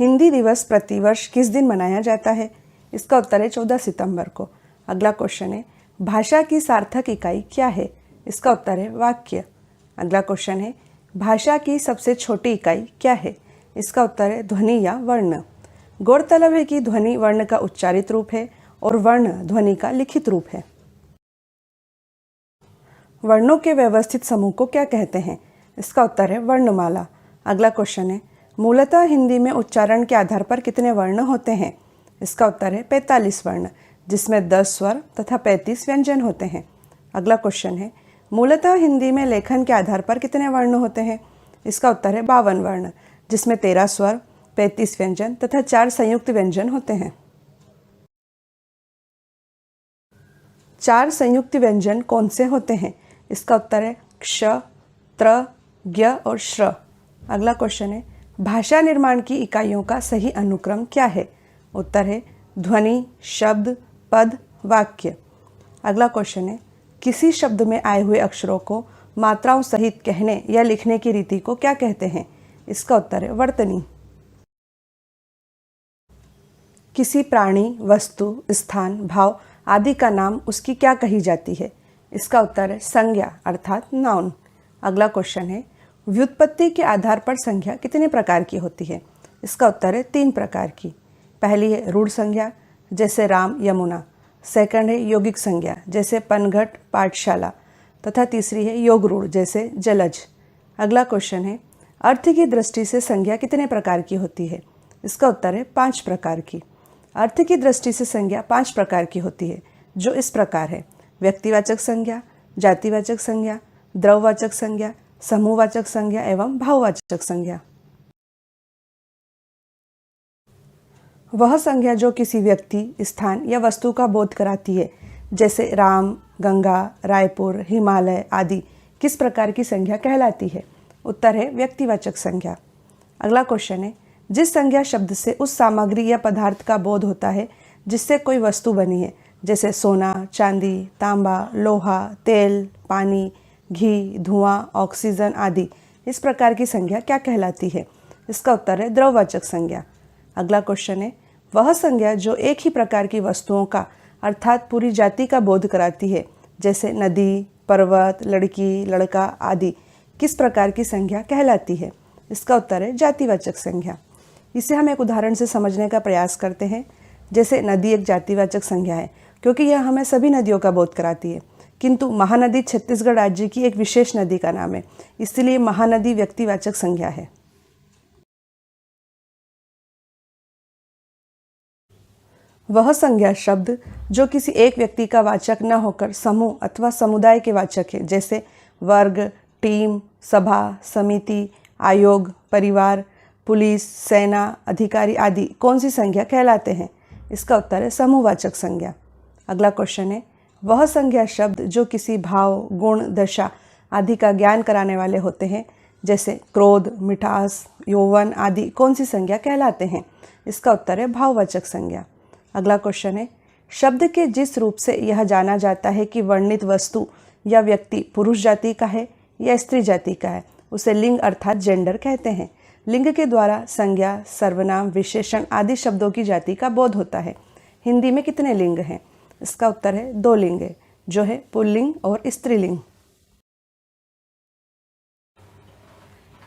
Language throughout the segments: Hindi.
हिंदी दिवस प्रतिवर्ष किस दिन मनाया जाता है? इसका उत्तर है 14 सितंबर को। अगला क्वेश्चन है, भाषा की सार्थक इकाई क्या है? इसका उत्तर है वाक्य। अगला क्वेश्चन है, भाषा की सबसे छोटी इकाई क्या है? इसका उत्तर है ध्वनि या वर्ण। गौरतलब है कि ध्वनि वर्ण का उच्चारित रूप है और वर्ण ध्वनि का लिखित रूप है। वर्णों के व्यवस्थित समूह को क्या कहते हैं? इसका उत्तर है वर्णमाला। अगला क्वेश्चन है, मूलतः हिंदी में उच्चारण के आधार पर कितने वर्ण होते हैं? इसका उत्तर है 45 वर्ण, जिसमें 10 स्वर तथा 35 व्यंजन होते हैं। अगला क्वेश्चन है, मूलतः हिंदी में लेखन के आधार पर कितने वर्ण होते हैं? इसका उत्तर है 52 वर्ण, जिसमें 13 स्वर, 35 व्यंजन तथा 4 संयुक्त व्यंजन होते हैं। 4 संयुक्त व्यंजन कौन से होते हैं? इसका उत्तर है क्ष, त्र, ज्ञ और श्र। अगला क्वेश्चन है, भाषा निर्माण की इकाइयों का सही अनुक्रम क्या है? उत्तर है ध्वनि, शब्द, पद, वाक्य। अगला क्वेश्चन है, किसी शब्द में आए हुए अक्षरों को मात्राओं सहित कहने या लिखने की रीति को क्या कहते हैं? इसका उत्तर है वर्तनी। किसी प्राणी, वस्तु, स्थान, भाव आदि का नाम उसकी क्या कही जाती है? इसका उत्तर है संज्ञा अर्थात नाउन। अगला क्वेश्चन है, व्युत्पत्ति के आधार पर संज्ञा कितने प्रकार की होती है? इसका उत्तर है 3 प्रकार की। पहली है रूढ़ संज्ञा, जैसे राम, यमुना। सेकंड है यौगिक संज्ञा, जैसे पनघट, पाठशाला। तथा तीसरी है योग रूढ़, जैसे जलज। अगला क्वेश्चन है, अर्थ की दृष्टि से संज्ञा कितने प्रकार की होती है? इसका उत्तर है 5 प्रकार की। अर्थ की दृष्टि से संज्ञा 5 प्रकार की होती है, जो इस प्रकार है: व्यक्तिवाचक संज्ञा, जातिवाचक संज्ञा, द्रववाचक संज्ञा, समूहवाचक संज्ञा एवं भाववाचक संज्ञा। वह संज्ञा जो किसी व्यक्ति, स्थान या वस्तु का बोध कराती है, जैसे राम, गंगा, रायपुर, हिमालय आदि, किस प्रकार की संज्ञा कहलाती है? उत्तर है व्यक्तिवाचक संज्ञा। अगला क्वेश्चन है, जिस संज्ञा शब्द से उस सामग्री या पदार्थ का बोध होता है जिससे कोई वस्तु बनी है, जैसे सोना, चांदी, तांबा, लोहा, तेल, पानी, घी, धुआं, ऑक्सीजन आदि, इस प्रकार की संज्ञा क्या कहलाती है? इसका उत्तर है द्रववाचक संज्ञा। अगला क्वेश्चन है, वह संज्ञा जो एक ही प्रकार की वस्तुओं का अर्थात पूरी जाति का बोध कराती है, जैसे नदी, पर्वत, लड़की, लड़का आदि, किस प्रकार की संज्ञा कहलाती है? इसका उत्तर है जातिवाचक संज्ञा। इसे हम एक उदाहरण से समझने का प्रयास करते हैं। जैसे नदी एक जातिवाचक संज्ञा है क्योंकि यह हमें सभी नदियों का बोध कराती है, किंतु महानदी छत्तीसगढ़ राज्य की एक विशेष नदी का नाम है, इसलिए महानदी व्यक्तिवाचक संज्ञा है। वह संज्ञा शब्द जो किसी एक व्यक्ति का वाचक न होकर समूह अथवा समुदाय के वाचक है, जैसे वर्ग, टीम, सभा, समिति, आयोग, परिवार, पुलिस, सेना, अधिकारी आदि, कौन सी संज्ञा कहलाते हैं? इसका उत्तर है समूहवाचक संज्ञा। अगला क्वेश्चन है, वह संज्ञा शब्द जो किसी भाव, गुण, दशा आदि का ज्ञान कराने वाले होते हैं, जैसे क्रोध, मिठास, यौवन आदि, कौन सी संज्ञा कहलाते हैं? इसका उत्तर है भाववाचक संज्ञा। अगला क्वेश्चन है, शब्द के जिस रूप से यह जाना जाता है कि वर्णित वस्तु या व्यक्ति पुरुष जाति का है या स्त्री जाति का है, उसे लिंग अर्थात जेंडर कहते हैं। लिंग के द्वारा संज्ञा, सर्वनाम, विशेषण आदि शब्दों की जाति का बोध होता है। हिंदी में कितने लिंग हैं? इसका उत्तर है 2 लिंग, जो है पुल्लिंग और स्त्रीलिंग।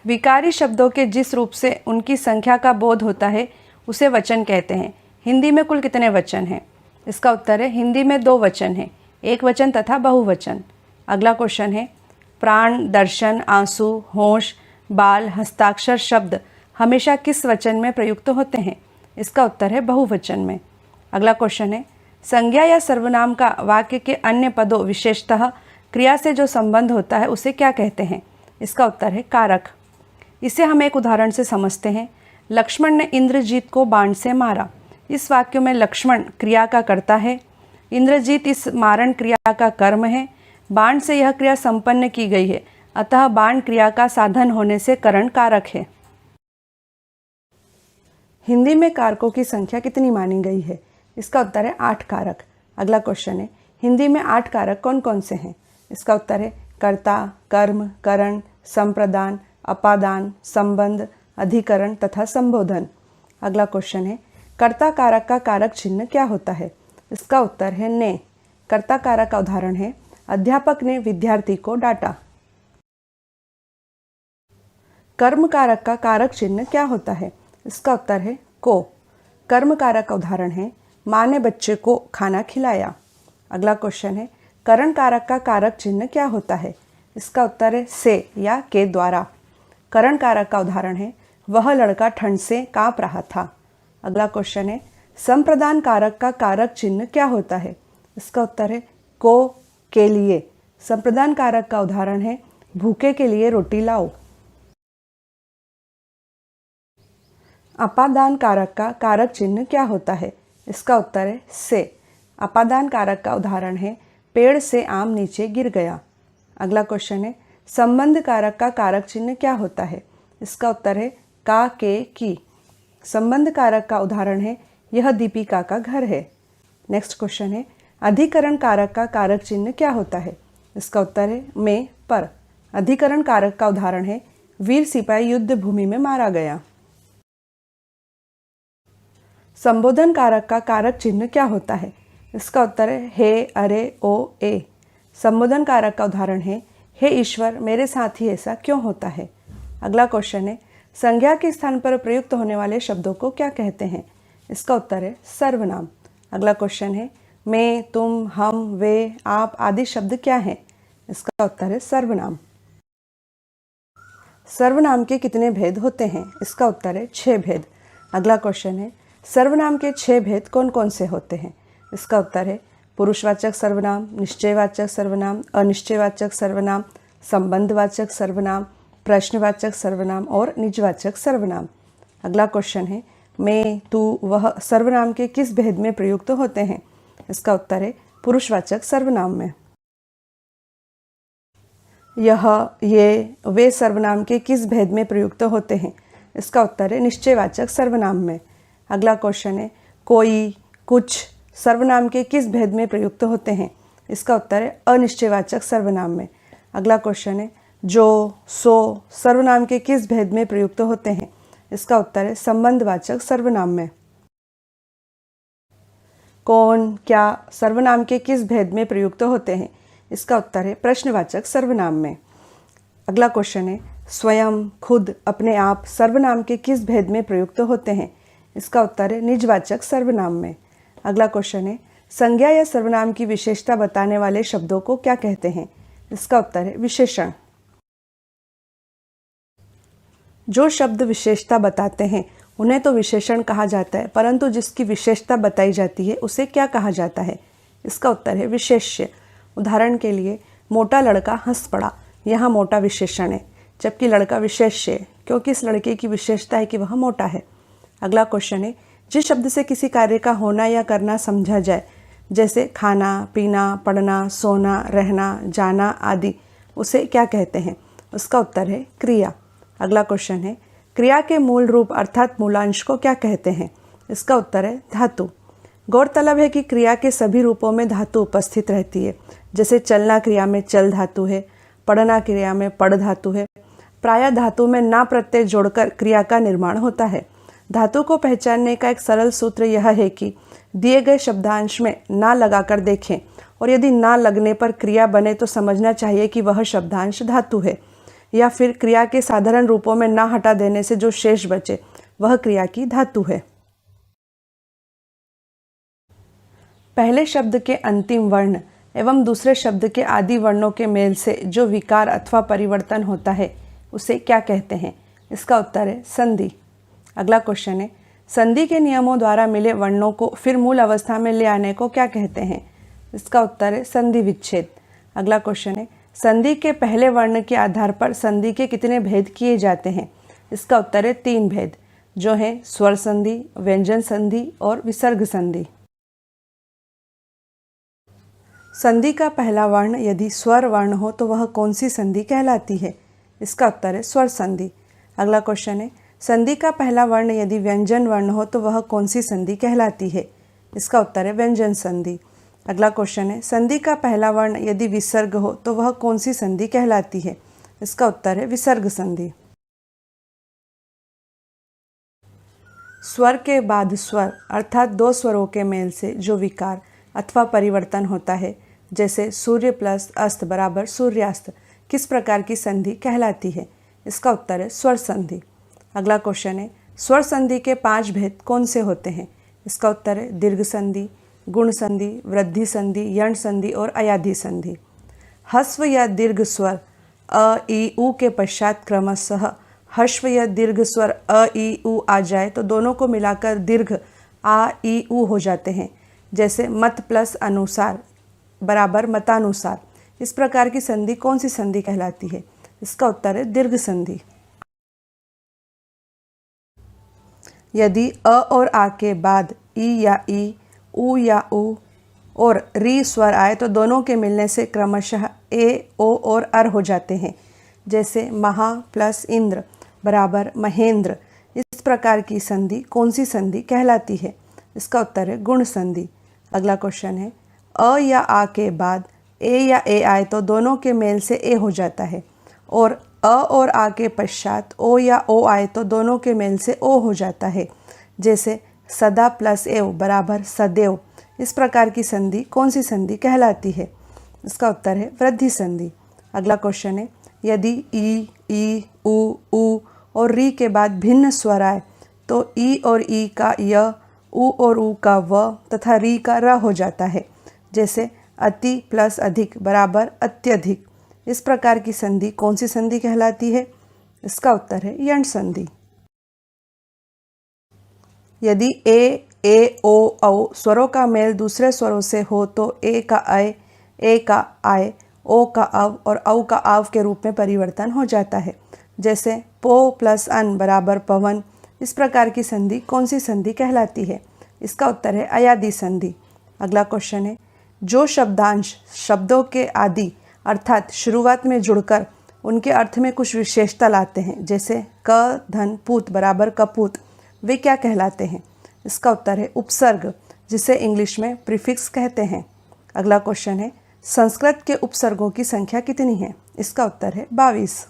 विकारी शब्दों के जिस रूप से उनकी संख्या का बोध होता है उसे वचन कहते हैं। हिंदी में कुल कितने वचन हैं? इसका उत्तर है हिंदी में 2 वचन हैं, एक वचन तथा बहुवचन। अगला क्वेश्चन है, प्राण, दर्शन, आंसू, होश, बाल, हस्ताक्षर शब्द हमेशा किस वचन में प्रयुक्त होते हैं? इसका उत्तर है बहुवचन में। अगला क्वेश्चन है, संज्ञा या सर्वनाम का वाक्य के अन्य पदों विशेषतः क्रिया से जो संबंध होता है उसे क्या कहते हैं? इसका उत्तर है कारक। इसे हम एक उदाहरण से समझते हैं। लक्ष्मण ने इंद्रजीत को बाण से मारा। इस वाक्य में लक्ष्मण क्रिया का कर्ता है, इंद्रजीत इस मारण क्रिया का कर्म है। बाण से यह क्रिया संपन्न की गई है, अतः बाण क्रिया का साधन होने से करण कारक है। हिंदी में कारकों की संख्या कितनी मानी गई है? इसका उत्तर है 8 कारक। अगला क्वेश्चन है, हिंदी में 8 कारक कौन कौन से हैं? इसका उत्तर है कर्ता, कर्म, करण, संप्रदान, अपादान, संबंध, अधिकरण तथा संबोधन। अगला क्वेश्चन है, कर्ता कारक का कारक चिन्ह क्या होता है? इसका उत्तर है ने। कर्ता कारक का उदाहरण है, अध्यापक ने विद्यार्थी को डांटा। कर्म कारक का कारक चिन्ह क्या होता है? इसका उत्तर है को। कर्म कारक का उदाहरण है, माँ ने बच्चे को खाना खिलाया। अगला क्वेश्चन है, करण कारक का कारक चिन्ह क्या होता है? इसका उत्तर है से या के द्वारा। करण कारक का उदाहरण है, वह लड़का ठंड से कांप रहा था। अगला क्वेश्चन है, संप्रदान कारक का कारक चिन्ह क्या होता है? इसका उत्तर है को के लिए। संप्रदान कारक का उदाहरण है, भूखे के लिए रोटी लाओ। अपादान कारक का कारक चिन्ह क्या होता है? इसका उत्तर है से। अपादान कारक का उदाहरण है, पेड़ से आम नीचे गिर गया। अगला क्वेश्चन है, संबंध कारक का कारक चिन्ह क्या होता है? इसका उत्तर है का के की। संबंध कारक का उदाहरण है, यह दीपिका का घर है। नेक्स्ट क्वेश्चन है, अधिकरण कारक का कारक चिन्ह क्या होता है? इसका उत्तर है में पर। अधिकरण कारक का उदाहरण है, वीर सिपाही युद्ध भूमि में मारा गया। संबोधन कारक का कारक चिन्ह क्या होता है? इसका उत्तर है हे, अरे, ओ, ए। संबोधन कारक का उदाहरण है, हे ईश्वर मेरे साथ ही ऐसा क्यों होता है। अगला क्वेश्चन है, संज्ञा के स्थान पर प्रयुक्त होने वाले शब्दों को क्या कहते हैं? इसका उत्तर है सर्वनाम। अगला क्वेश्चन है, मैं, तुम, हम, वे, आप आदि शब्द क्या हैं? इसका उत्तर है सर्वनाम। सर्वनाम के कितने भेद होते हैं? इसका उत्तर है 6 भेद। अगला क्वेश्चन है, सर्वनाम के 6 भेद कौन कौन से होते हैं? इसका उत्तर है पुरुषवाचक सर्वनाम, निश्चयवाचक सर्वनाम, अनिश्चयवाचक सर्वनाम, संबंधवाचक सर्वनाम, प्रश्नवाचक सर्वनाम और निजवाचक सर्वनाम। अगला क्वेश्चन है, मैं, तू, वह सर्वनाम के किस भेद में प्रयुक्त होते हैं? इसका उत्तर है पुरुषवाचक सर्वनाम में। यह, ये, वे सर्वनाम के किस भेद में प्रयुक्त होते हैं? इसका उत्तर है निश्चयवाचक सर्वनाम में। अगला क्वेश्चन है, कोई, कुछ सर्वनाम के किस भेद में प्रयुक्त होते हैं? इसका उत्तर है अनिश्चयवाचक सर्वनाम में। अगला क्वेश्चन है, जो, सो सर्वनाम के किस भेद में प्रयुक्त होते हैं? इसका उत्तर है संबंधवाचक सर्वनाम में। कौन, क्या सर्वनाम के किस भेद में प्रयुक्त होते हैं? इसका उत्तर है प्रश्नवाचक सर्वनाम में। अगला क्वेश्चन है, स्वयं, खुद, अपने आप सर्वनाम के किस भेद में प्रयुक्त होते हैं? इसका उत्तर है निजवाचक सर्वनाम में। अगला क्वेश्चन है, संज्ञा या सर्वनाम की विशेषता बताने वाले शब्दों को क्या कहते हैं? इसका उत्तर है विशेषण। जो शब्द विशेषता बताते हैं उन्हें तो विशेषण कहा जाता है, परंतु जिसकी विशेषता बताई जाती है उसे क्या कहा जाता है? इसका उत्तर है विशेष्य। उदाहरण के लिए, मोटा लड़का हंस पड़ा। यहाँ मोटा विशेषण है, जबकि लड़का विशेष्य है क्योंकि इस लड़के की विशेषता है कि वह मोटा है। अगला क्वेश्चन है, जिस शब्द से किसी कार्य का होना या करना समझा जाए, जैसे खाना, पीना, पढ़ना, सोना, रहना, जाना आदि, उसे क्या कहते हैं? उसका उत्तर है क्रिया। अगला क्वेश्चन है, क्रिया के मूल रूप अर्थात मूलांश को क्या कहते हैं? इसका उत्तर है धातु। गौरतलब है कि क्रिया के सभी रूपों में धातु उपस्थित रहती है। जैसे चलना क्रिया में चल धातु है, पढ़ना क्रिया में पढ़ धातु है। प्रायः धातु में ना प्रत्यय जोड़कर क्रिया का निर्माण होता है। धातु को पहचानने का एक सरल सूत्र यह है कि दिए गए शब्दांश में ना लगाकर देखें और यदि ना लगने पर क्रिया बने तो समझना चाहिए कि वह शब्दांश धातु है, या फिर क्रिया के साधारण रूपों में ना हटा देने से जो शेष बचे वह क्रिया की धातु है। पहले शब्द के अंतिम वर्ण एवं दूसरे शब्द के आदि वर्णों के मेल से जो विकार अथवा परिवर्तन होता है उसे क्या कहते हैं? इसका उत्तर है संधि। अगला क्वेश्चन है, संधि के नियमों द्वारा मिले वर्णों को फिर मूल अवस्था में ले आने को क्या कहते हैं? इसका उत्तर है संधि विच्छेद। अगला क्वेश्चन है, संधि के पहले वर्ण के आधार पर संधि के कितने भेद किए जाते हैं? इसका उत्तर है 3 भेद, जो हैं स्वर संधि, व्यंजन संधि और विसर्ग संधि। संधि का पहला वर्ण यदि स्वर वर्ण हो तो वह कौन सी संधि कहलाती है? इसका उत्तर है स्वर संधि। अगला क्वेश्चन है, संधि का पहला वर्ण यदि व्यंजन वर्ण हो तो वह कौन सी संधि कहलाती है? इसका उत्तर है व्यंजन संधि। अगला क्वेश्चन है, संधि का पहला वर्ण यदि विसर्ग हो तो वह कौन सी संधि कहलाती है? इसका उत्तर है विसर्ग संधि। स्वर के बाद स्वर अर्थात दो स्वरों के मेल से जो विकार अथवा परिवर्तन होता है, जैसे सूर्य प्लस अस्त बराबर सूर्यास्त, किस प्रकार की संधि कहलाती है? इसका उत्तर है स्वर संधि। अगला क्वेश्चन है, स्वर संधि के 5 भेद कौन से होते हैं? इसका उत्तर है दीर्घ संधि, गुण संधि, वृद्धि संधि, यण संधि और अयाधि संधि। ह्रस्व या दीर्घ स्वर अ ई उ के पश्चात क्रमशः ह्रस्व या दीर्घ स्वर अ ई उ आ जाए तो दोनों को मिलाकर दीर्घ आ ई उ हो जाते हैं, जैसे मत प्लस अनुसार बराबर मतानुसार। इस प्रकार की संधि कौन सी संधि कहलाती है? इसका उत्तर है दीर्घ संधि। यदि अ और आ के बाद ई या ई, उ या उ और री स्वर आए तो दोनों के मिलने से क्रमशः ए, ओ और अर हो जाते हैं, जैसे महा प्लस इंद्र बराबर महेंद्र। इस प्रकार की संधि कौन सी संधि कहलाती है? इसका उत्तर है गुण संधि। अगला क्वेश्चन है, अ या आ के बाद ए या ए आए तो दोनों के मेल से ए हो जाता है, और अ और आ के पश्चात ओ या ओ आए तो दोनों के मेल से ओ हो जाता है, जैसे सदा प्लस एव बराबर सदैव। इस प्रकार की संधि कौन सी संधि कहलाती है? इसका उत्तर है वृद्धि संधि। अगला क्वेश्चन है, यदि ई, उ और री के बाद भिन्न स्वर आए तो ई और ई का य, उ और उ का व तथा री का र हो जाता है, जैसे अति प्लस अधिक बराबर अत्यधिक। इस प्रकार की संधि कौन सी संधि कहलाती है? इसका उत्तर है यण संधि। यदि ए ओ औ स्वरों का मेल दूसरे स्वरों से हो तो ए का अय, ए का आय, ओ का अव और औ का आव के रूप में परिवर्तन हो जाता है, जैसे पो प्लस अन बराबर पवन। इस प्रकार की संधि कौन सी संधि कहलाती है? इसका उत्तर है अयादि संधि। अगला क्वेश्चन है, जो शब्दांश शब्दों के आदि अर्थात शुरुआत में जुड़कर उनके अर्थ में कुछ विशेषता लाते हैं, जैसे क धन पूत बराबर कपूत, वे क्या कहलाते हैं? इसका उत्तर है उपसर्ग, जिसे इंग्लिश में प्रीफिक्स कहते हैं। अगला क्वेश्चन है, संस्कृत के उपसर्गों की संख्या कितनी है? इसका उत्तर है 22।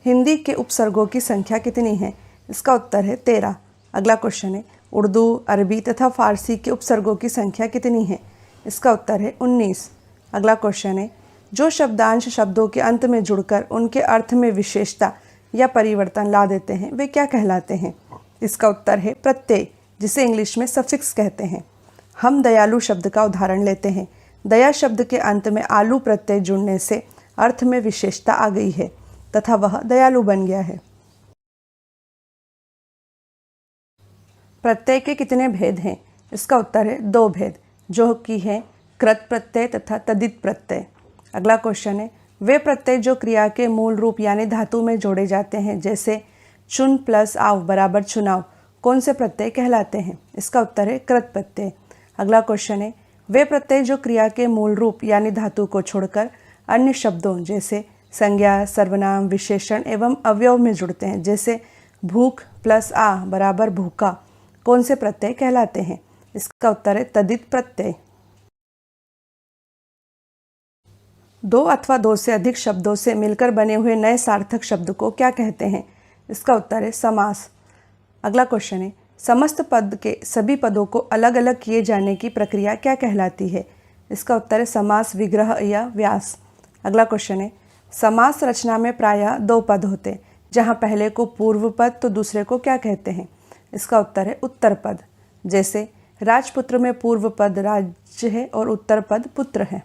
हिंदी के उपसर्गों की संख्या कितनी है? इसका उत्तर है 13। अगला क्वेश्चन है, उर्दू, अरबी तथा फारसी के उपसर्गों की संख्या कितनी है? इसका उत्तर है 19। अगला क्वेश्चन है, जो शब्दांश शब्दों के अंत में जुड़कर उनके अर्थ में विशेषता या परिवर्तन ला देते हैं, वे क्या कहलाते हैं? इसका उत्तर है प्रत्यय, जिसे इंग्लिश में सफिक्स कहते हैं। हम दयालु शब्द का उदाहरण लेते हैं। दया शब्द के अंत में आलू प्रत्यय जुड़ने से अर्थ में विशेषता आ गई है तथा वह दयालु बन गया है। प्रत्यय के कितने भेद हैं? इसका उत्तर है 2 भेद, जो कि है कृत प्रत्यय तथा तद्धित प्रत्यय। अगला क्वेश्चन है, वे प्रत्यय जो क्रिया के मूल रूप यानी धातु में जोड़े जाते हैं, जैसे चुन प्लस आव बराबर चुनाव, कौन से प्रत्यय कहलाते हैं? इसका उत्तर है कृत प्रत्यय। अगला क्वेश्चन है, वे प्रत्यय जो क्रिया के मूल रूप यानी धातु को छोड़कर अन्य शब्दों जैसे संज्ञा, सर्वनाम, विशेषण एवं अवयव में जुड़ते हैं, जैसे भूख प्लस आ बराबर भूखा, कौन से प्रत्यय कहलाते हैं? इसका उत्तर है तद्धित प्रत्यय। 2 अथवा 2 से अधिक शब्दों से मिलकर बने हुए नए सार्थक शब्द को क्या कहते हैं? इसका उत्तर है समास। अगला क्वेश्चन है, समस्त पद के सभी पदों को अलग अलग किए जाने की प्रक्रिया क्या कहलाती है? इसका उत्तर है समास विग्रह या व्यास। अगला क्वेश्चन है, समास रचना में प्रायः 2 पद होते हैं, जहाँ पहले को पूर्व पद तो दूसरे को क्या कहते हैं? इसका उत्तर है उत्तर पद। जैसे राजपुत्र में पूर्व पद राज्य है और उत्तर पद पुत्र है।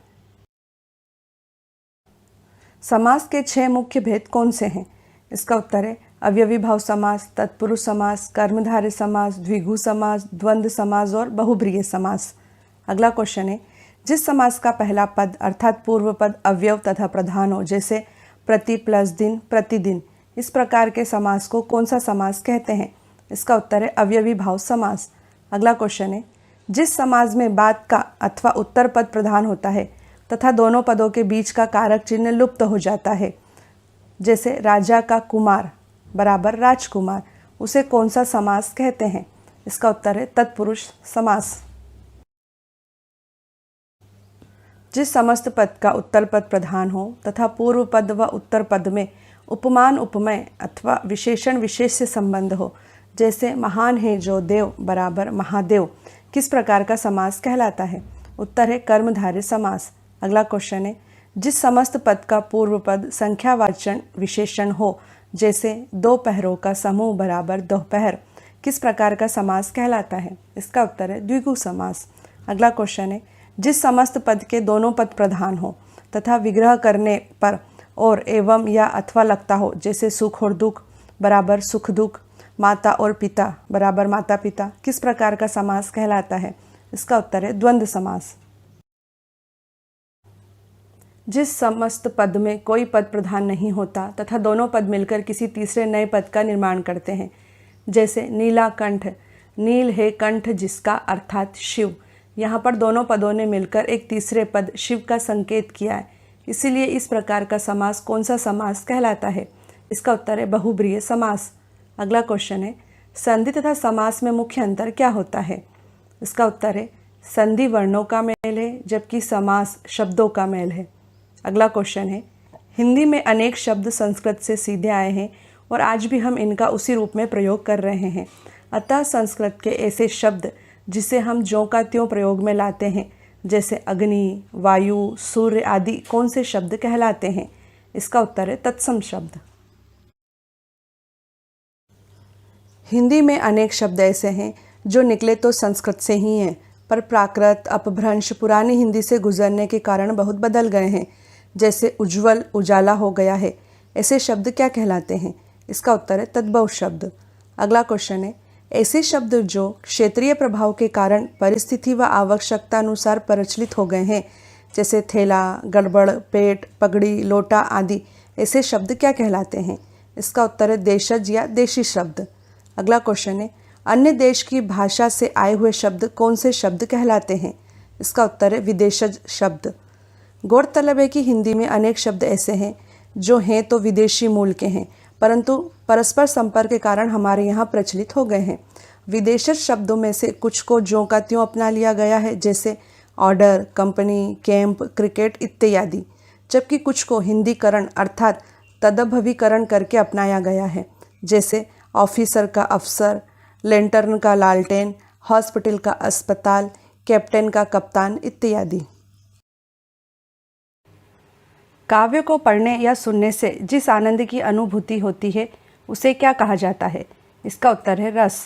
समास के 6 मुख्य भेद कौन से हैं? इसका उत्तर है अव्ययी भाव समास, तत्पुरुष समास, कर्मधारय समास, द्विगु समास, द्वंद्व समास और बहुब्रीहि समास। अगला क्वेश्चन है, जिस समास का पहला पद अर्थात पूर्व पद अवयव तथा प्रधान हो, जैसे प्रति प्लस दिन, प्रतिदिन, इस प्रकार के समास को कौन सा समास कहते हैं? इसका उत्तर है अव्ययी भाव समास। अगला क्वेश्चन है, जिस समास में बाद का अथवा उत्तर पद प्रधान होता है तथा दोनों पदों के बीच का कारक चिन्ह लुप्त हो जाता है, जैसे राजा का कुमार बराबर राजकुमार, उसे कौन सा समास कहते हैं? इसका उत्तर है तत्पुरुष समास। जिस समस्त पद का उत्तर पद प्रधान हो तथा पूर्व पद व उत्तर पद में उपमान उपमेय अथवा विशेषण विशेष से संबंध हो, जैसे महान है जो देव बराबर महादेव, किस प्रकार का समास कहलाता है? उत्तर है कर्मधारय समास। अगला क्वेश्चन है, जिस समस्त पद का पूर्व पद संख्यावाचन विशेषण हो, जैसे दोपहरों का समूह बराबर दोपहर, किस प्रकार का समास कहलाता है? इसका उत्तर है द्विगु समास। अगला क्वेश्चन है, जिस समस्त पद के दोनों पद प्रधान हो तथा विग्रह करने पर और एवं या अथवा लगता हो, जैसे सुख और दुख बराबर सुख दुख, माता और पिता बराबर माता पिता, किस प्रकार का समास कहलाता है? इसका उत्तर है द्वंद्व समास। जिस समस्त पद में कोई पद प्रधान नहीं होता तथा दोनों पद मिलकर किसी तीसरे नए पद का निर्माण करते हैं, जैसे नीला कंठ, नील है कंठ जिसका अर्थात शिव, यहाँ पर दोनों पदों ने मिलकर एक तीसरे पद शिव का संकेत किया है, इसीलिए इस प्रकार का समास कौन सा समास कहलाता है? इसका उत्तर है बहुब्रीहि समास। अगला क्वेश्चन है, संधि तथा समास में मुख्य अंतर क्या होता है? इसका उत्तर है संधि वर्णों का मेल है जबकि समास शब्दों का मेल है। अगला क्वेश्चन है, हिंदी में अनेक शब्द संस्कृत से सीधे आए हैं और आज भी हम इनका उसी रूप में प्रयोग कर रहे हैं, अतः संस्कृत के ऐसे शब्द जिसे हम ज्यों का त्यों प्रयोग में लाते हैं, जैसे अग्नि, वायु, सूर्य आदि, कौन से शब्द कहलाते हैं? इसका उत्तर है तत्सम शब्द। हिंदी में अनेक शब्द ऐसे हैं जो निकले तो संस्कृत से ही हैं, पर प्राकृत अपभ्रंश पुरानी हिंदी से गुजरने के कारण बहुत बदल गए हैं, जैसे उज्ज्वल उजाला हो गया है, ऐसे शब्द क्या कहलाते हैं? इसका उत्तर है तद्भव शब्द। अगला क्वेश्चन है, ऐसे शब्द जो क्षेत्रीय प्रभाव के कारण परिस्थिति व आवश्यकता अनुसार प्रचलित हो गए हैं, जैसे थैला, गड़बड़, पेट, पगड़ी, लोटा आदि, ऐसे शब्द क्या कहलाते हैं? इसका उत्तर है देशज या देशी शब्द। अगला क्वेश्चन है, अन्य देश की भाषा से आए हुए शब्द कौन से शब्द कहलाते हैं? इसका उत्तर है विदेशज शब्द। गौरतलब है कि हिंदी में अनेक शब्द ऐसे हैं जो हैं तो विदेशी मूल के हैं, परंतु परस्पर संपर्क के कारण हमारे यहाँ प्रचलित हो गए हैं। विदेशज शब्दों में से कुछ को ज्यों का त्यों अपना लिया गया है, जैसे ऑर्डर, कंपनी, कैंप, क्रिकेट इत्यादि, जबकि कुछ को हिंदीकरण अर्थात तदभवीकरण करके अपनाया गया है, जैसे ऑफिसर का अफसर, लेंटर्न का लालटेन, हॉस्पिटल का अस्पताल, कैप्टन का कप्तान इत्यादि। काव्य को पढ़ने या सुनने से जिस आनंद की अनुभूति होती है उसे क्या कहा जाता है? इसका उत्तर है रस।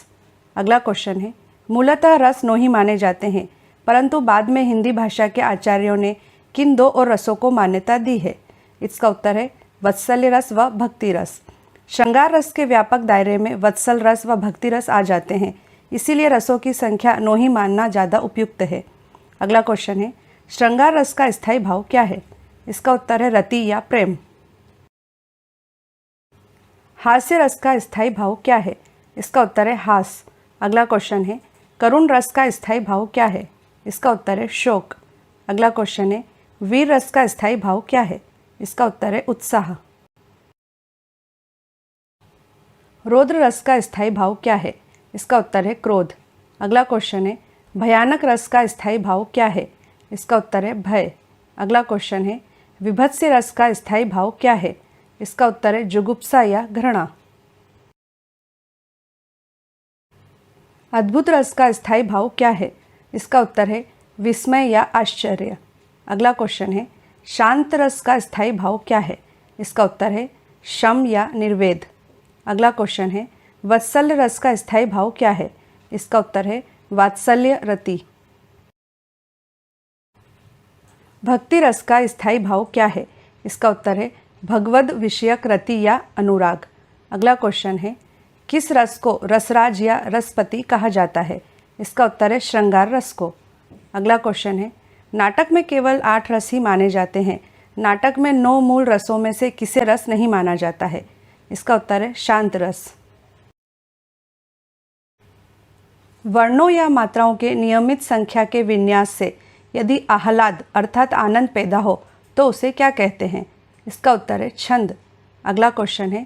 अगला क्वेश्चन है, मूलतः रस 9 ही माने जाते हैं, परंतु बाद में हिंदी भाषा के आचार्यों ने किन 2 और रसों को मान्यता दी है? इसका उत्तर है वत्सल्य रस व भक्ति रस। श्रृंगार रस के व्यापक दायरे में वत्सल रस व भक्ति रस आ जाते हैं, इसीलिए रसों की संख्या 9 ही मानना ज़्यादा उपयुक्त है। अगला क्वेश्चन है, श्रृंगार रस का स्थायी भाव क्या है? इसका उत्तर है रति या प्रेम। हास्य रस का स्थायी भाव क्या है? इसका उत्तर है हास। अगला क्वेश्चन है, करुण रस का स्थायी भाव क्या है? इसका उत्तर है शोक। अगला क्वेश्चन है, वीर रस का स्थायी भाव क्या है? इसका उत्तर है उत्साह। रौद्र रस का स्थायी भाव क्या है? इसका उत्तर है क्रोध। अगला क्वेश्चन है, भयानक रस का स्थायी भाव क्या है? इसका उत्तर है भय। अगला क्वेश्चन है, विभत्स्य रस का स्थायी भाव क्या है? इसका उत्तर है जुगुप्सा या घृणा। अद्भुत रस का स्थायी भाव क्या है? इसका उत्तर है विस्मय या आश्चर्य। अगला क्वेश्चन है, शांत रस का स्थायी भाव क्या है? इसका उत्तर है शम या निर्वेद। अगला क्वेश्चन है, वत्सल्य रस का स्थायी भाव क्या है? इसका उत्तर है वात्सल्य रति। भक्ति रस का स्थायी भाव क्या है? इसका उत्तर है भगवद विषयक रति या अनुराग। अगला क्वेश्चन है, किस रस को रसराज या रसपति कहा जाता है? इसका उत्तर है श्रृंगार रस को। अगला क्वेश्चन है, नाटक में केवल 8 रस ही माने जाते हैं, नाटक में 9 मूल रसों में से किसे रस नहीं माना जाता है? इसका उत्तर है शांत रस। वर्णों या मात्राओं के नियमित संख्या के विन्यास से यदि आह्लाद अर्थात आनंद पैदा हो तो उसे क्या कहते हैं? इसका उत्तर है छंद। अगला क्वेश्चन है,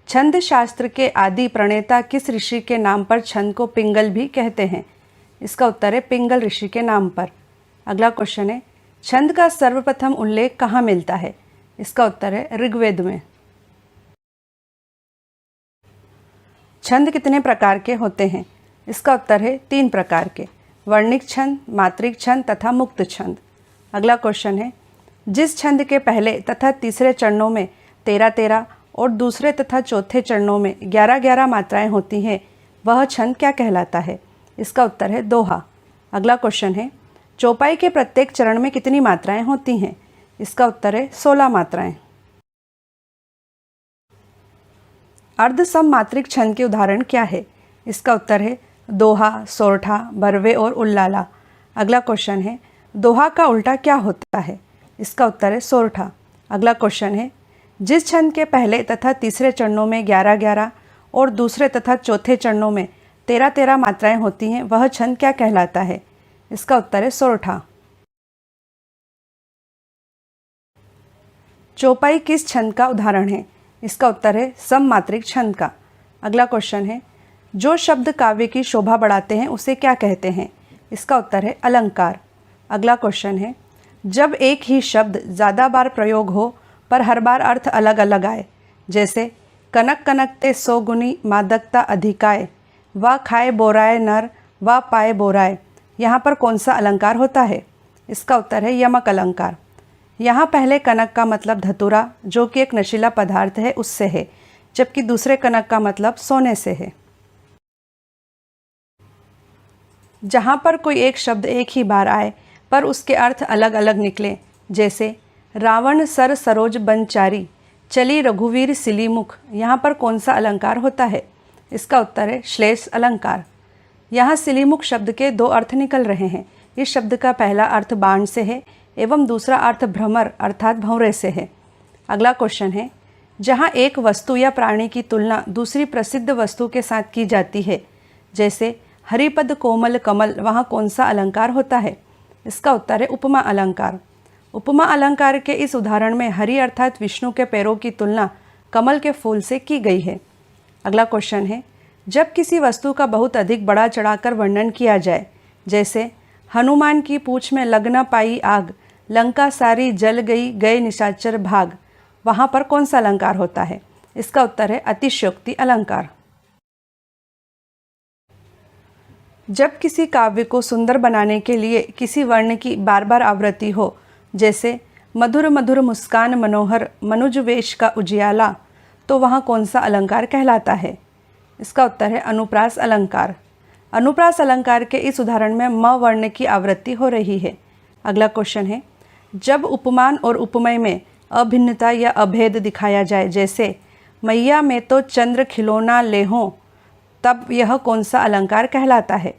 छंद शास्त्र के आदि प्रणेता किस ऋषि के नाम पर छंद को पिंगल भी कहते हैं? इसका उत्तर है पिंगल ऋषि के नाम पर। अगला क्वेश्चन है, छंद का सर्वप्रथम उल्लेख कहाँ मिलता है? इसका उत्तर है ऋग्वेद में। छंद कितने प्रकार के होते हैं? इसका उत्तर है 3 प्रकार के, वर्णिक छंद, मात्रिक छंद तथा मुक्त छंद। अगला क्वेश्चन है, जिस छंद के पहले तथा तीसरे चरणों में 13-13 और दूसरे तथा चौथे चरणों में 11-11 मात्राएं होती हैं, वह छंद क्या कहलाता है? इसका उत्तर है दोहा। अगला क्वेश्चन है, चौपाई के प्रत्येक चरण में कितनी मात्राएं होती हैं? इसका उत्तर है 16 मात्राएं। अर्ध सममात्रिक छंद के उदाहरण क्या है? इसका उत्तर है दोहा, सोरठा, बरवे और उल्लाला। अगला क्वेश्चन है, दोहा का उल्टा क्या होता है? इसका उत्तर है सोरठा। अगला क्वेश्चन है, जिस छंद के पहले तथा तीसरे चरणों में 11-11 और दूसरे तथा चौथे चरणों में 13-13 मात्राएं होती हैं, वह छंद क्या कहलाता है? इसका उत्तर है सोरठा। चौपाई किस छंद का उदाहरण है? इसका उत्तर है सममात्रिक छंद का। अगला क्वेश्चन है, जो शब्द काव्य की शोभा बढ़ाते हैं उसे क्या कहते हैं? इसका उत्तर है अलंकार। अगला क्वेश्चन है, जब एक ही शब्द ज़्यादा बार प्रयोग हो पर हर बार अर्थ अलग अलग आए, जैसे कनक कनकते 100 गुनी मादकता अधिकाय, व खाए बोराए नर व पाए बोराए, यहाँ पर कौन सा अलंकार होता है? इसका उत्तर है यमक अलंकार। यहाँ पहले कनक का मतलब धतूरा, जो कि एक नशीला पदार्थ है, उससे है, जबकि दूसरे कनक का मतलब सोने से है। जहाँ पर कोई एक शब्द एक ही बार आए पर उसके अर्थ अलग अलग निकले, जैसे रावण सर सरोज बनचारी, चली रघुवीर सिलीमुख, यहाँ पर कौन सा अलंकार होता है? इसका उत्तर है श्लेष अलंकार। यहाँ सिलीमुख शब्द के 2 अर्थ निकल रहे हैं। इस शब्द का पहला अर्थ बाण से है एवं दूसरा अर्थ भ्रमर अर्थात भंवरे से है। अगला क्वेश्चन है, जहाँ एक वस्तु या प्राणी की तुलना दूसरी प्रसिद्ध वस्तु के साथ की जाती है, जैसे हरिपद कोमल कमल, वहाँ कौन सा अलंकार होता है? इसका उत्तर है उपमा अलंकार। उपमा अलंकार के इस उदाहरण में हरि अर्थात विष्णु के पैरों की तुलना कमल के फूल से की गई है। अगला क्वेश्चन है, जब किसी वस्तु का बहुत अधिक बढ़ा चढ़ाकर वर्णन किया जाए, जैसे हनुमान की पूंछ में लग न पाई आग, लंका सारी जल गई गए निशाचर भाग, वहाँ पर कौन सा अलंकार होता है? इसका उत्तर है अतिशयोक्ति अलंकार। जब किसी काव्य को सुंदर बनाने के लिए किसी वर्ण की बार बार आवृत्ति हो, जैसे मधुर मधुर मुस्कान मनोहर मनुज वेश का उजियाला, तो वहाँ कौन सा अलंकार कहलाता है? इसका उत्तर है अनुप्रास अलंकार। अनुप्रास अलंकार के इस उदाहरण में म वर्ण की आवृत्ति हो रही है। अगला क्वेश्चन है, जब उपमान और उपमेय में अभिन्नता या अभेद दिखाया जाए, जैसे मैया में तो चंद्र खिलौना लेहों, तब यह कौन सा अलंकार कहलाता है?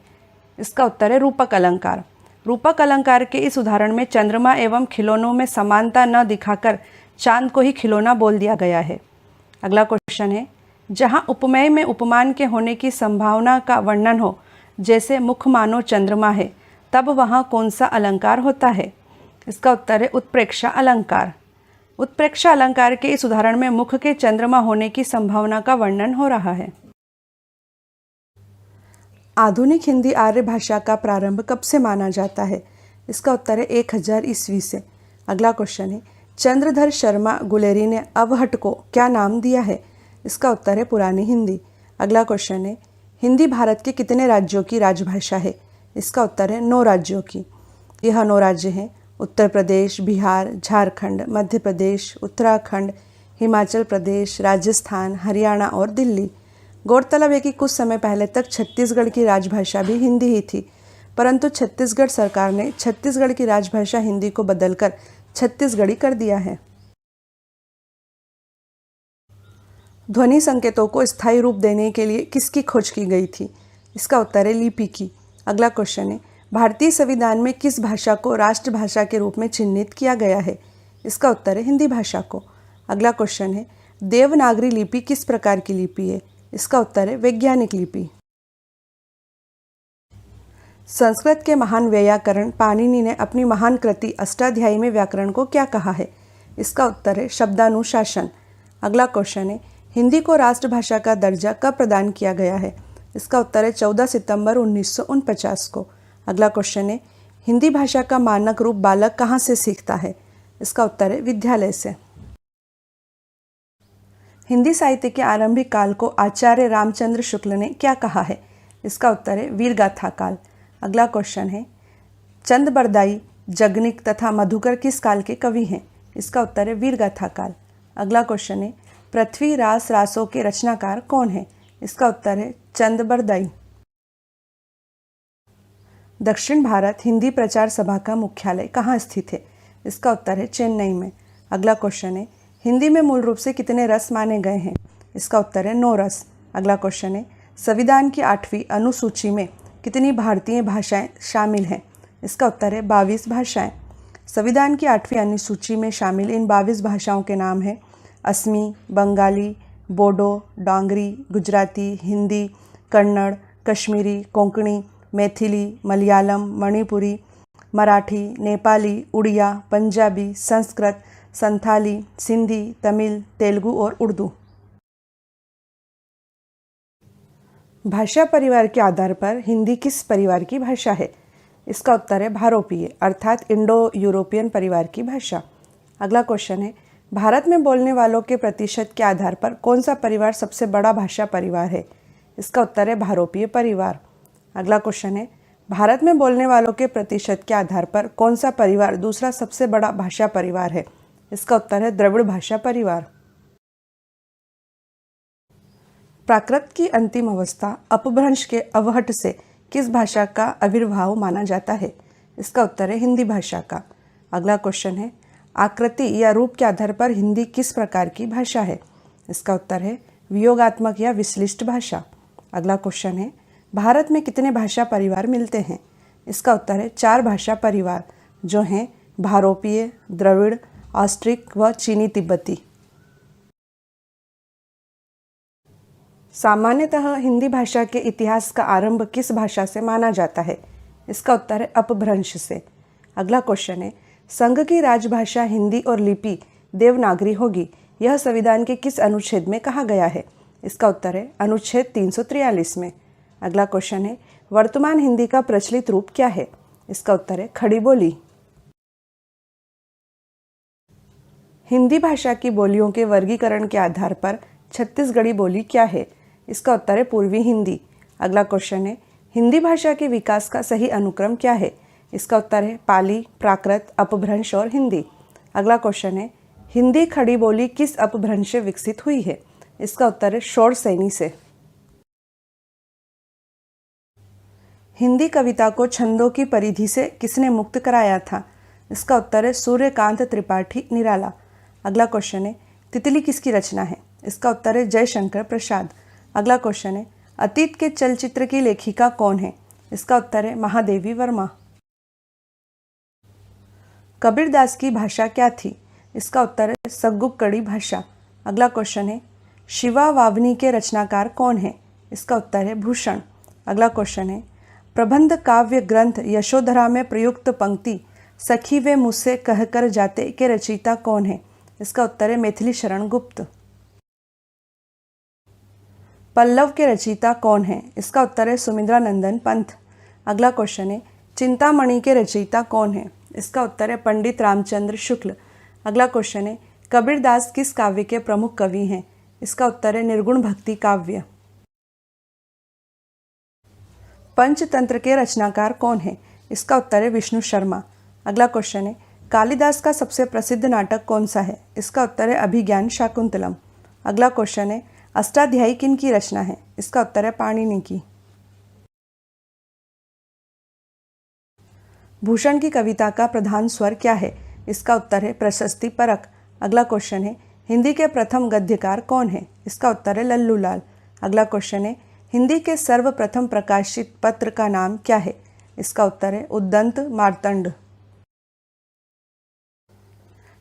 इसका उत्तर है रूपक अलंकार। रूपक अलंकार के इस उदाहरण में चंद्रमा एवं खिलौनों में समानता न दिखाकर चांद को ही खिलौना बोल दिया गया है। अगला क्वेश्चन है, जहाँ उपमेय में उपमान के होने की संभावना का वर्णन हो, जैसे मुख मानो चंद्रमा है, तब वहाँ कौन सा अलंकार होता है? इसका उत्तर है उत्प्रेक्षा अलंकार। उत्प्रेक्षा अलंकार के इस उदाहरण में मुख के चंद्रमा होने की संभावना का वर्णन हो रहा है। आधुनिक हिंदी आर्य भाषा का प्रारंभ कब से माना जाता है? इसका उत्तर है 1000 ईस्वी से। अगला क्वेश्चन है, चंद्रधर शर्मा गुलेरी ने अवहट को क्या नाम दिया है? इसका उत्तर है पुरानी हिंदी। अगला क्वेश्चन है, हिंदी भारत के कितने राज्यों की राजभाषा है? इसका उत्तर है 9 राज्यों की। यह 9 राज्य हैं उत्तर प्रदेश, बिहार, झारखंड, मध्य प्रदेश, उत्तराखंड, हिमाचल प्रदेश, राजस्थान, हरियाणा और दिल्ली। गौरतलब है कि कुछ समय पहले तक छत्तीसगढ़ की राजभाषा भी हिंदी ही थी, परंतु छत्तीसगढ़ सरकार ने छत्तीसगढ़ की राजभाषा हिंदी को बदलकर छत्तीसगढ़ी कर दिया है। ध्वनि संकेतों को स्थायी रूप देने के लिए किसकी खोज की गई थी? इसका उत्तर है लिपि की। अगला क्वेश्चन है, भारतीय संविधान में किस भाषा को राष्ट्रभाषा के रूप में चिन्हित किया गया है? इसका उत्तर है हिंदी भाषा को। अगला क्वेश्चन है, देवनागरी लिपि किस प्रकार की लिपि है? इसका उत्तर है वैज्ञानिक लिपि। संस्कृत के महान वैयाकरण पाणिनि ने अपनी महान कृति अष्टाध्यायी में व्याकरण को क्या कहा है? इसका उत्तर है शब्दानुशासन। अगला क्वेश्चन है, हिंदी को राष्ट्रभाषा का दर्जा कब प्रदान किया गया है? इसका उत्तर है 14 सितंबर 1949 को। अगला क्वेश्चन है, हिंदी भाषा का मानक रूप बालक कहाँ से सीखता है? इसका उत्तर है विद्यालय से। हिंदी साहित्य के आरंभिक काल को आचार्य रामचंद्र शुक्ल ने क्या कहा है? इसका उत्तर है वीरगाथा काल। अगला क्वेश्चन है, चंद बरदाई, जगनिक तथा मधुकर किस काल के कवि हैं? इसका उत्तर है वीरगाथा काल। अगला क्वेश्चन है, पृथ्वी रास रासों के रचनाकार कौन है? इसका उत्तर है चंद बरदाई। दक्षिण भारत हिंदी प्रचार सभा का मुख्यालय कहाँ स्थित है? इसका उत्तर है चेन्नई में। अगला क्वेश्चन है, हिंदी में मूल रूप से कितने रस माने गए हैं? इसका उत्तर है 9 रस। अगला क्वेश्चन है, संविधान की 8वीं अनुसूची में कितनी भारतीय भाषाएं शामिल हैं? इसका उत्तर है 22 भाषाएं। संविधान की 8वीं अनुसूची में शामिल इन 22 भाषाओं के नाम हैं असमी, बंगाली, बोडो, डोंगरी, गुजराती, हिंदी, कन्नड़, कश्मीरी, कोंकणी, मैथिली, मलयालम, मणिपुरी, मराठी, नेपाली, उड़िया, पंजाबी, संस्कृत, संथाली, सिंधी, तमिल, तेलुगु और उर्दू। भाषा परिवार के आधार पर हिंदी किस परिवार की भाषा है? इसका उत्तर है भारोपीय अर्थात इंडो यूरोपियन परिवार की भाषा। अगला क्वेश्चन है, भारत में बोलने वालों के प्रतिशत के आधार पर कौन सा परिवार सबसे बड़ा भाषा परिवार है? इसका उत्तर है भारोपीय परिवार। अगला क्वेश्चन है, भारत में बोलने वालों के प्रतिशत के आधार पर कौन सा परिवार दूसरा सबसे बड़ा भाषा परिवार है? इसका उत्तर है द्रविड़ भाषा परिवार। प्राकृत की अंतिम अवस्था अपभ्रंश के अवहट से किस भाषा का आविर्भाव माना जाता है? इसका उत्तर है हिंदी भाषा का। अगला क्वेश्चन है, आकृति या रूप के आधार पर हिंदी किस प्रकार की भाषा है? इसका उत्तर है वियोगात्मक या विश्लिष्ट भाषा। अगला क्वेश्चन है, भारत में कितने भाषा परिवार मिलते हैं? इसका उत्तर है 4 भाषा परिवार जो हैं भारोपीय, द्रविड़, ऑस्ट्रिक व चीनी तिब्बती। सामान्यतः हिंदी भाषा के इतिहास का आरंभ किस भाषा से माना जाता है? इसका उत्तर है अपभ्रंश से। अगला क्वेश्चन है, संघ की राजभाषा हिंदी और लिपि देवनागरी होगी, यह संविधान के किस अनुच्छेद में कहा गया है? इसका उत्तर है अनुच्छेद 343 में। अगला क्वेश्चन है, वर्तमान हिंदी का प्रचलित रूप क्या है? इसका उत्तर है खड़ी बोली। हिंदी भाषा की बोलियों के वर्गीकरण के आधार पर छत्तीसगढ़ी बोली क्या है? इसका उत्तर है पूर्वी हिंदी। अगला क्वेश्चन है, हिंदी भाषा के विकास का सही अनुक्रम क्या है? इसका उत्तर है पाली, प्राकृत, अपभ्रंश और हिंदी। अगला क्वेश्चन है, हिंदी खड़ी बोली किस अपभ्रंश से विकसित हुई है? इसका उत्तर है शौरसेनी से। हिंदी कविता को छंदों की परिधि से किसने मुक्त कराया था? इसका उत्तर है सूर्यकांत त्रिपाठी निराला। अगला क्वेश्चन है, तितली किसकी रचना है? इसका उत्तर है जयशंकर प्रसाद। अगला क्वेश्चन है, अतीत के चलचित्र की लेखिका कौन है? इसका उत्तर है महादेवी वर्मा। कबीरदास की भाषा क्या थी? इसका उत्तर है सग्गुक्कड़ी भाषा। अगला क्वेश्चन है, शिवा वावनी के रचनाकार कौन है? इसका उत्तर है भूषण। अगला क्वेश्चन है, प्रबंध काव्य ग्रंथ यशोधरा में प्रयुक्त पंक्ति सखी वे मुझसे कहकर जाते के रचयिता कौन है? इसका उत्तर है मैथिली शरण गुप्त। पल्लव के रचयिता कौन है? इसका उत्तर है सुमिंद्रा नंदन पंत। अगला क्वेश्चन है, चिंतामणि के रचयिता कौन है? इसका उत्तर है पंडित रामचंद्र शुक्ल। अगला क्वेश्चन है, कबीरदास किस काव्य के प्रमुख कवि हैं? इसका उत्तर है निर्गुण भक्ति काव्य। पंचतंत्र के रचनाकार कौन है? इसका उत्तर है विष्णु शर्मा। अगला क्वेश्चन है, कालिदास का सबसे प्रसिद्ध नाटक कौन सा है? इसका उत्तर है अभिज्ञान शाकुंतलम। अगला क्वेश्चन है, अष्टाध्यायी किन की रचना है? इसका उत्तर है पाणिनि की। भूषण की कविता का प्रधान स्वर क्या है? इसका उत्तर है प्रशस्ति परक। अगला क्वेश्चन है, हिंदी के प्रथम गद्यकार कौन है? इसका उत्तर है लल्लू लाल। अगला क्वेश्चन है, हिंदी के सर्वप्रथम प्रकाशित पत्र का नाम क्या है? इसका उत्तर है उद्दंत मार्तंड।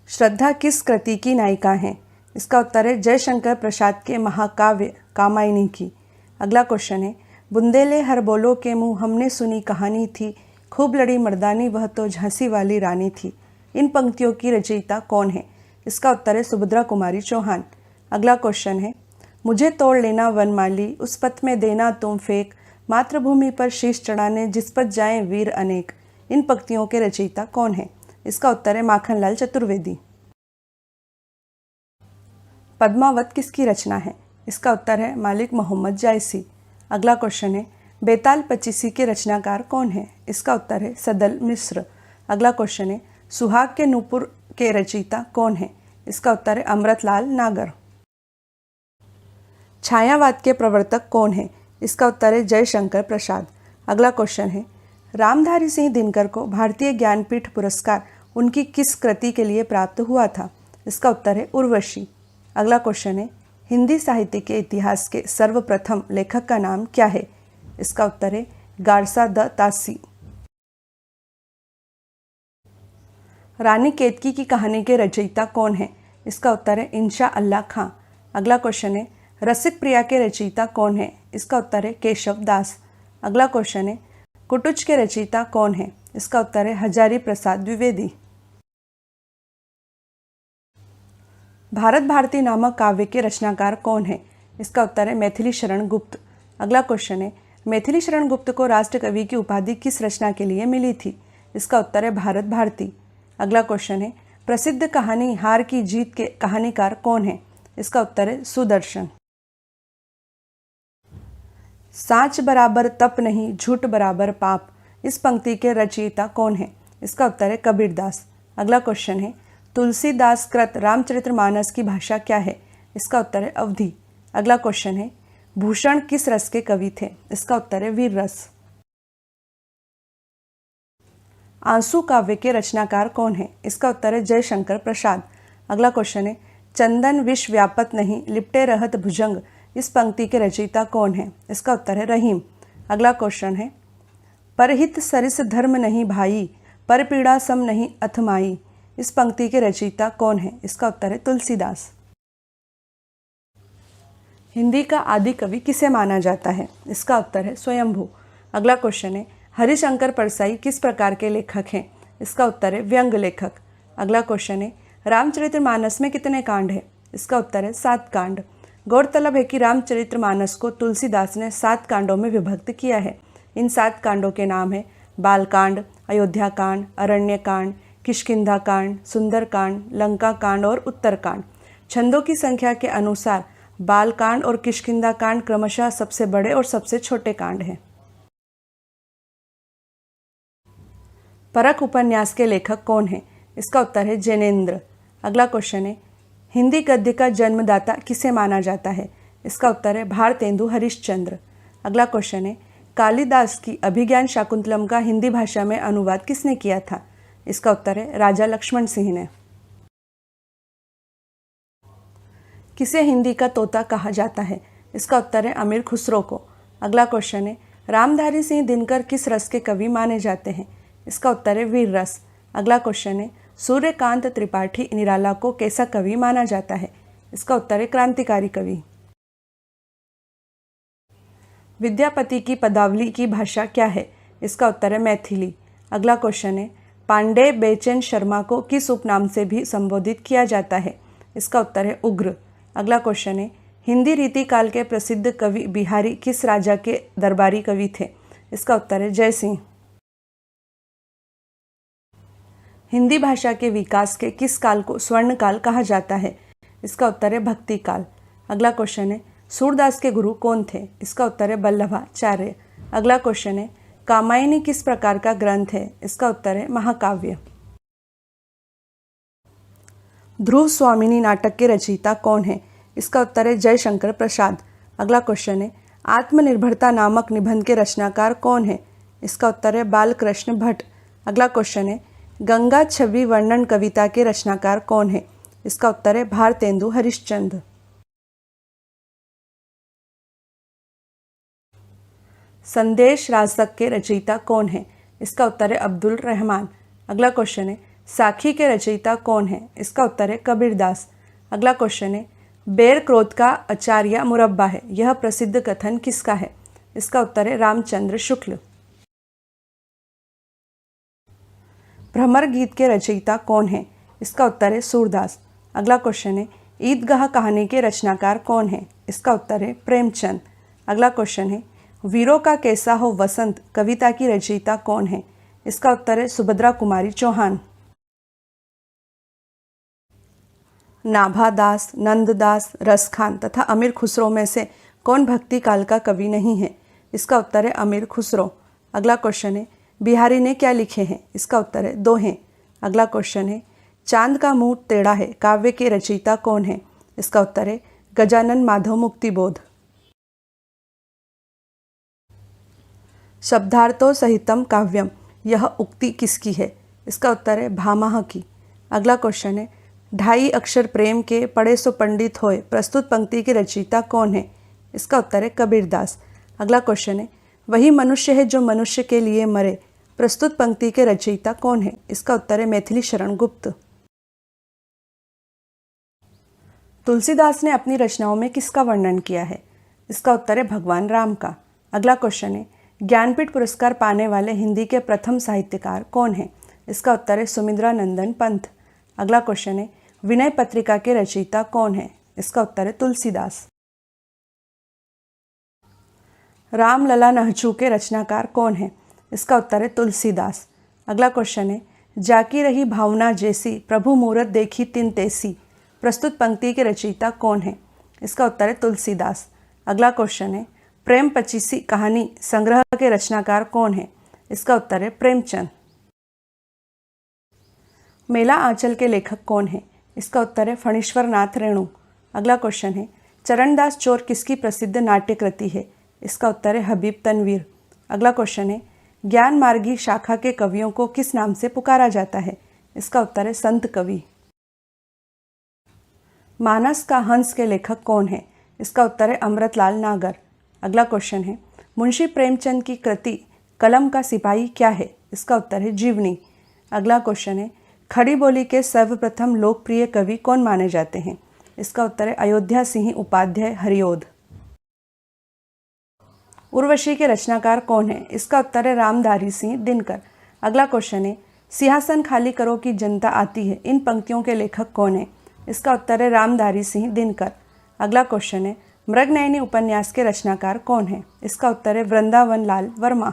श्रद्धा किस कृति की नायिका हैं? इसका उत्तर है जयशंकर प्रसाद के महाकाव्य कामायनी की। अगला क्वेश्चन है, बुंदेले हर बोलो के मुँह हमने सुनी कहानी थी, खूब लड़ी मर्दानी वह तो झांसी वाली रानी थी। इन पंक्तियों की रचयिता कौन है? इसका उत्तर है सुभद्रा कुमारी चौहान। अगला क्वेश्चन है, मुझे तोड़ लेना वनमाली, उस पथ में देना तुम फेंक, मातृभूमि पर शीश चढ़ाने जिस पथ जाएं वीर अनेक। इन पंक्तियों के रचयिता कौन है? इसका उत्तर है माखनलाल चतुर्वेदी। पद्मावत किसकी रचना है? इसका उत्तर है मालिक मोहम्मद जायसी। अगला क्वेश्चन है बेताल पचीसी के रचनाकार कौन है? इसका उत्तर है सदल मिश्र। अगला क्वेश्चन है सुहाग के नूपुर के रचयिता कौन है? इसका उत्तर है अमृतलाल नागर। छायावाद के प्रवर्तक कौन है? इसका उत्तर है जयशंकर प्रसाद। अगला क्वेश्चन है रामधारी सिंह दिनकर को भारतीय ज्ञानपीठ पुरस्कार उनकी किस कृति के लिए प्राप्त हुआ था? इसका उत्तर है उर्वशी। अगला क्वेश्चन है हिंदी साहित्य के इतिहास के सर्वप्रथम लेखक का नाम क्या है? इसका उत्तर है गारसा द तासी। रानी केतकी की कहानी के रचयिता कौन है? इसका उत्तर है इंशा अल्लाह खां। अगला क्वेश्चन है रसिक प्रिया के रचयिता कौन है? इसका उत्तर है केशव दास। अगला क्वेश्चन है कुटुच के रचयिता कौन है? इसका उत्तर है हजारी प्रसाद द्विवेदी। भारत भारती नामक काव्य के रचनाकार कौन है? इसका उत्तर है मैथिली शरण गुप्त। अगला क्वेश्चन है मैथिली शरण गुप्त को राष्ट्र कवि की उपाधि किस रचना के लिए मिली थी? इसका उत्तर है भारत भारती। अगला क्वेश्चन है प्रसिद्ध कहानी हार की जीत के कहानीकार कौन है? इसका उत्तर है सुदर्शन। साँच बराबर तप नहीं झूठ बराबर पाप, इस पंक्ति के रचयिता कौन है? इसका उत्तर है कबीरदास। अगला क्वेश्चन है तुलसीदास कृत रामचरितमानस की भाषा क्या है? इसका उत्तर है अवधी। अगला क्वेश्चन है भूषण किस रस के कवि थे? इसका उत्तर है वीर रस। आंसू काव्य के रचनाकार कौन है? इसका उत्तर है जयशंकर प्रसाद। अगला क्वेश्चन है चंदन विष व्यापत नहीं लिपटे रहत भुजंग, इस पंक्ति के रचयिता कौन है? इसका उत्तर है रहीम। अगला क्वेश्चन है परहित सरिस धर्म नहीं भाई, पर पीड़ा सम नहीं अथमाई, इस पंक्ति के रचयिता कौन है? इसका उत्तर है तुलसीदास। हिंदी का आदि कवि किसे माना जाता है? इसका उत्तर है स्वयंभू। अगला क्वेश्चन है हरिशंकर परसाई किस प्रकार के लेखक हैं? इसका उत्तर है व्यंग लेखक। अगला क्वेश्चन है रामचरितमानस में कितने कांड हैं? इसका उत्तर है 7 कांड। गौरतलब है कि रामचरितमानस को तुलसीदास ने 7 कांडों में विभक्त किया है। इन 7 कांडों के नाम है बालकांड, अयोध्या कांड, अरण्य कांड, किष्किंधा कांड, सुंदर कांड, लंका कांड और उत्तरकांड। छंदों की संख्या के अनुसार बालकांड और किष्किंधा कांड क्रमशः सबसे बड़े और सबसे छोटे कांड हैं। परख उपन्यास के लेखक कौन है? इसका उत्तर है जैनेन्द्र। अगला क्वेश्चन है हिंदी गद्य का जन्मदाता किसे माना जाता है? इसका उत्तर है भारतेंदु हरिश्चंद्र। अगला क्वेश्चन है कालिदास की अभिज्ञान शाकुंतलम का हिंदी भाषा में अनुवाद किसने किया था? इसका उत्तर है राजा लक्ष्मण सिंह ने। किसे हिंदी का तोता कहा जाता है? इसका उत्तर है अमीर खुसरो को। अगला क्वेश्चन है रामधारी सिंह दिनकर किस रस के कवि माने जाते हैं? इसका उत्तर है वीर रस। अगला क्वेश्चन है सूर्यकांत त्रिपाठी निराला को कैसा कवि माना जाता है? इसका उत्तर है क्रांतिकारी कवि। विद्यापति की पदावली की भाषा क्या है? इसका उत्तर है मैथिली। अगला क्वेश्चन है पांडे बेचैन शर्मा को किस उपनाम से भी संबोधित किया जाता है? इसका उत्तर है उग्र। अगला क्वेश्चन है हिंदी रीति काल के प्रसिद्ध कवि बिहारी किस राजा के दरबारी कवि थे? इसका उत्तर है जयसिंह। हिंदी भाषा के विकास के किस काल को स्वर्ण काल कहा जाता है? इसका उत्तर है भक्ति काल। अगला क्वेश्चन है सूरदास के गुरु कौन थे? इसका उत्तर है बल्लभाचार्य। अगला क्वेश्चन है कामायनी किस प्रकार का ग्रंथ है? इसका उत्तर है महाकाव्य। ध्रुव स्वामिनी नाटक के रचयिता कौन है? इसका उत्तर है जयशंकर प्रसाद। अगला क्वेश्चन है आत्मनिर्भरता नामक निबंध के रचनाकार कौन है? इसका उत्तर है बालकृष्ण भट्ट। अगला क्वेश्चन है गंगा छवि वर्णन कविता के रचनाकार कौन है? इसका उत्तर है भारतेंदु हरिश्चंद्र। संदेश राजतक के रचयिता कौन है? इसका उत्तर है अब्दुल रहमान। अगला क्वेश्चन है साखी के रचयिता कौन है? इसका उत्तर है कबीरदास। अगला क्वेश्चन है बेर क्रोध का आचार्य मुरब्बा है, यह प्रसिद्ध कथन किसका है? इसका उत्तर है रामचंद्र शुक्ल। भ्रमर गीत के रचयिता कौन है? इसका उत्तर है सूरदास। अगला क्वेश्चन है ईदगाह कहानी के रचनाकार कौन है? इसका उत्तर है प्रेमचंद। अगला क्वेश्चन है वीरों का कैसा हो वसंत कविता की रचयिता कौन है? इसका उत्तर है सुभद्रा कुमारी चौहान। नाभादास, नंददास, रसखान तथा अमीर खुसरो में से कौन भक्ति काल का कवि नहीं है? इसका उत्तर है अमीर खुसरो। अगला क्वेश्चन है बिहारी ने क्या लिखे हैं? इसका उत्तर है दोहे। अगला क्वेश्चन है चांद का मुंह टेढ़ा है काव्य के रचयिता कौन है? इसका उत्तर है गजानन माधव मुक्तिबोध। शब्दार्थो सहितम काव्यम, यह उक्ति किसकी है? इसका उत्तर है भामह की। अगला क्वेश्चन है ढाई अक्षर प्रेम के पढ़े सो पंडित होए, प्रस्तुत पंक्ति के रचयिता कौन है? इसका उत्तर है कबीरदास। अगला क्वेश्चन है वही मनुष्य है जो मनुष्य के लिए मरे, प्रस्तुत पंक्ति के रचयिता कौन है? इसका उत्तर है मैथिली शरण गुप्त। तुलसीदास ने अपनी रचनाओं में किसका वर्णन किया है? इसका उत्तर है भगवान राम का। अगला क्वेश्चन है ज्ञानपीठ पुरस्कार पाने वाले हिंदी के प्रथम साहित्यकार कौन है? इसका उत्तर है सुमिंद्रानंदन पंत। अगला क्वेश्चन है विनय पत्रिका के रचयिता कौन है? इसका उत्तर है तुलसीदास। रामलला नहचू के रचनाकार कौन है? इसका उत्तर है तुलसीदास। अगला क्वेश्चन है जाकी रही भावना जैसी प्रभु मूरत देखी तिन तैसी, प्रस्तुत पंक्ति के रचयिता कौन है? इसका उत्तर है तुलसीदास। अगला क्वेश्चन है प्रेम पचीसी कहानी संग्रह के रचनाकार कौन है? इसका उत्तर है प्रेमचंद। मेला आंचल के लेखक कौन है? इसका उत्तर है फणीश्वर नाथ रेणु। अगला क्वेश्चन है चरणदास चोर किसकी प्रसिद्ध नाट्य कृति है? इसका उत्तर है हबीब तनवीर। अगला क्वेश्चन है ज्ञान मार्गी शाखा के कवियों को किस नाम से पुकारा जाता है? इसका उत्तर है संत कवि। मानस का हंस के लेखक कौन है? इसका उत्तर है अमृतलाल नागर। अगला क्वेश्चन है मुंशी प्रेमचंद की कृति कलम का सिपाही क्या है? इसका उत्तर है जीवनी। अगला क्वेश्चन है खड़ी बोली के सर्वप्रथम लोकप्रिय कवि कौन माने जाते हैं? इसका उत्तर है अयोध्या सिंह उपाध्याय हरिओद। उर्वशी के रचनाकार कौन है? इसका उत्तर है रामधारी सिंह दिनकर। अगला क्वेश्चन है सिंहासन खाली करो कि जनता आती है, इन पंक्तियों के लेखक कौन है? इसका उत्तर है रामधारी सिंह दिनकर। अगला क्वेश्चन है मृगनयनी उपन्यास के रचनाकार कौन है? इसका उत्तर है वृंदावन लाल वर्मा।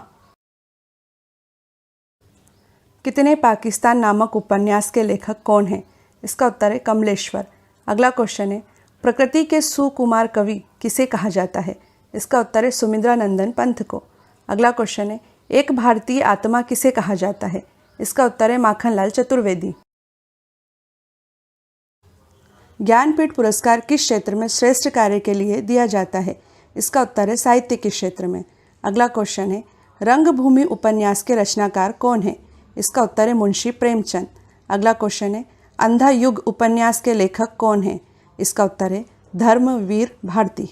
कितने पाकिस्तान नामक उपन्यास के लेखक कौन है? इसका उत्तर है कमलेश्वर। अगला क्वेश्चन है प्रकृति के सुकुमार कवि किसे कहा जाता है? इसका उत्तर है सुमिंद्रानंदन पंत को। अगला क्वेश्चन है एक भारतीय आत्मा किसे कहा जाता है? इसका उत्तर है माखनलाल चतुर्वेदी। ज्ञानपीठ पुरस्कार किस क्षेत्र में श्रेष्ठ कार्य के लिए दिया जाता है? इसका उत्तर है साहित्य के क्षेत्र में। अगला क्वेश्चन है रंगभूमि उपन्यास के रचनाकार कौन है? इसका उत्तर है मुंशी प्रेमचंद। अगला क्वेश्चन है अंधा युग उपन्यास के लेखक कौन है? इसका उत्तर है धर्मवीर भारती।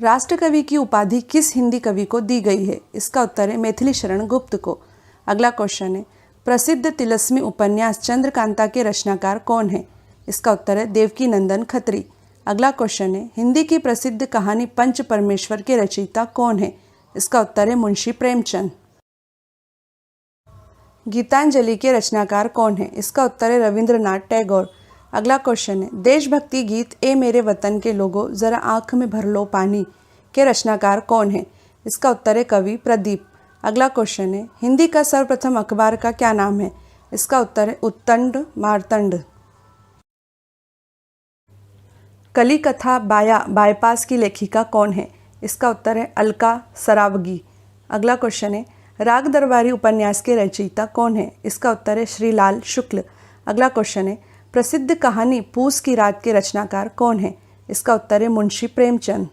राष्ट्रकवि की उपाधि किस हिंदी कवि को दी गई है? इसका उत्तर है मैथिली शरण गुप्त को। अगला क्वेश्चन है प्रसिद्ध तिलस्मी उपन्यास चंद्रकांता के रचनाकार कौन है? इसका उत्तर है देवकी नंदन खत्री। अगला क्वेश्चन है हिंदी की प्रसिद्ध कहानी पंच परमेश्वर के रचयिता कौन है? इसका उत्तर है मुंशी प्रेमचंद। गीतांजलि के रचनाकार कौन है? इसका उत्तर है रविंद्रनाथ टैगोर। अगला क्वेश्चन है देशभक्ति गीत ए मेरे वतन के लोगों जरा आंख में भर लो पानी के रचनाकार कौन है? इसका उत्तर है कवि प्रदीप। अगला क्वेश्चन है हिंदी का सर्वप्रथम अखबार का क्या नाम है? इसका उत्तर है उत्तंड मार्तंड। कली कथा बायपास की लेखिका कौन है? इसका उत्तर है अलका सरावगी। अगला क्वेश्चन है राग दरबारी उपन्यास के रचयिता कौन है? इसका उत्तर है श्रीलाल शुक्ल। अगला क्वेश्चन है प्रसिद्ध कहानी पूस की रात के रचनाकार कौन है? इसका उत्तर है मुंशी प्रेमचंद।